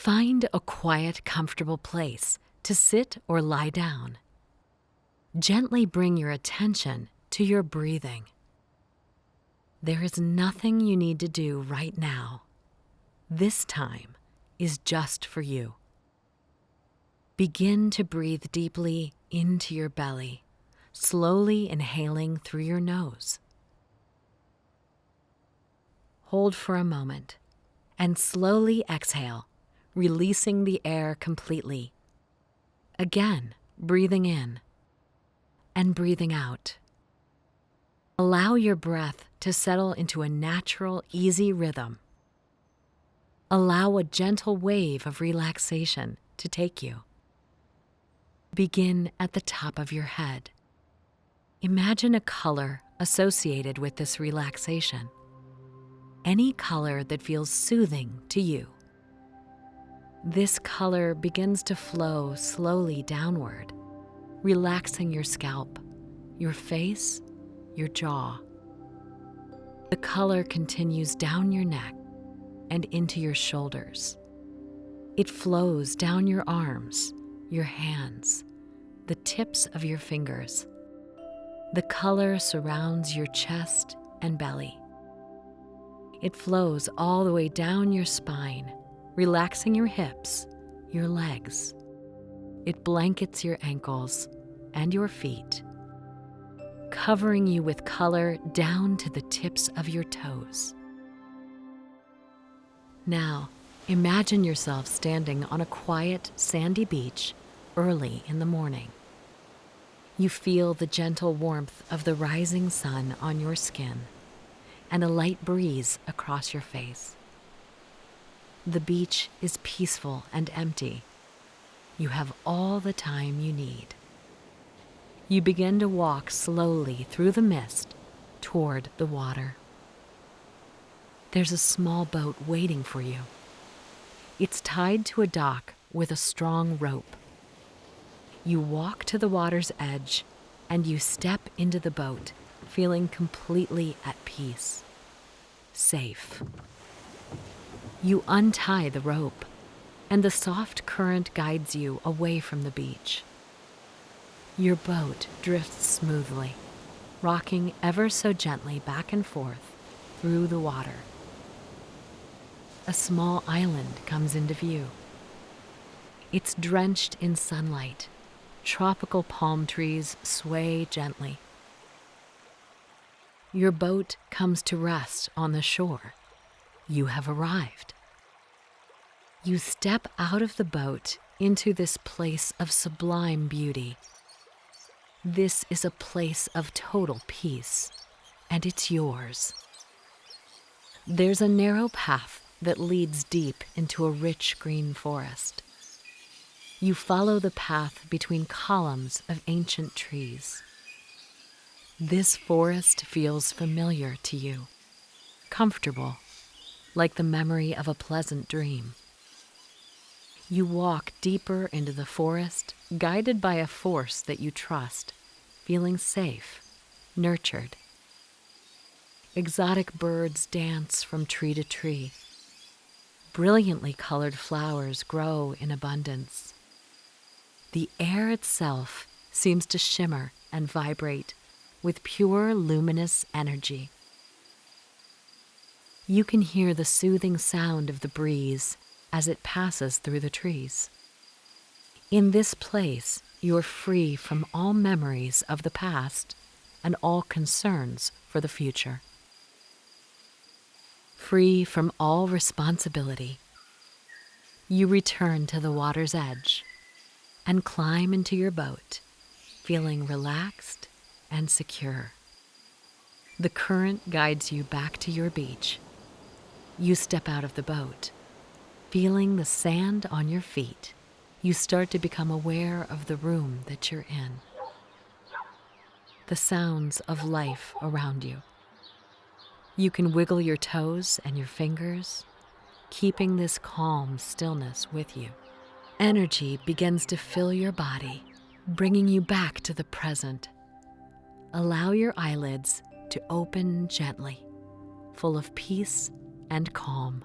Find a quiet, comfortable place to sit or lie down. Gently bring your attention to your breathing. There is nothing you need to do right now. This time is just for you. Begin to breathe deeply into your belly, slowly inhaling through your nose. Hold for a moment and slowly exhale, releasing the air completely. Again, breathing in and breathing out. Allow your breath to settle into a natural, easy rhythm. Allow a gentle wave of relaxation to take you. Begin at the top of your head. Imagine a color associated with this relaxation. Any color that feels soothing to you. This color begins to flow slowly downward, relaxing your scalp, your face, your jaw. The color continues down your neck and into your shoulders. It flows down your arms, your hands, the tips of your fingers. The color surrounds your chest and belly. It flows all the way down your spine, relaxing your hips, your legs. It blankets your ankles and your feet, covering you with color down to the tips of your toes. Now, imagine yourself standing on a quiet, sandy beach early in the morning. You feel the gentle warmth of the rising sun on your skin and a light breeze across your face. The beach is peaceful and empty. You have all the time you need. You begin to walk slowly through the mist toward the water. There's a small boat waiting for you. It's tied to a dock with a strong rope. You walk to the water's edge and you step into the boat, feeling completely at peace, safe. You untie the rope, and the soft current guides you away from the beach. Your boat drifts smoothly, rocking ever so gently back and forth through the water. A small island comes into view. It's drenched in sunlight. Tropical palm trees sway gently. Your boat comes to rest on the shore. You have arrived. You step out of the boat into this place of sublime beauty. This is a place of total peace, and it's yours. There's a narrow path that leads deep into a rich green forest. You follow the path between columns of ancient trees. This forest feels familiar to you, comfortable, like the memory of a pleasant dream. You walk deeper into the forest, guided by a force that you trust, feeling safe, nurtured. Exotic birds dance from tree to tree. Brilliantly colored flowers grow in abundance. The air itself seems to shimmer and vibrate with pure, luminous energy. You can hear the soothing sound of the breeze as it passes through the trees. In this place, you're free from all memories of the past and all concerns for the future. Free from all responsibility, you return to the water's edge and climb into your boat, feeling relaxed and secure. The current guides you back to your beach. You step out of the boat. Feeling the sand on your feet, you start to become aware of the room that you're in. The sounds of life around you. You can wiggle your toes and your fingers, keeping this calm stillness with you. Energy begins to fill your body, bringing you back to the present. Allow your eyelids to open gently, full of peace and calm.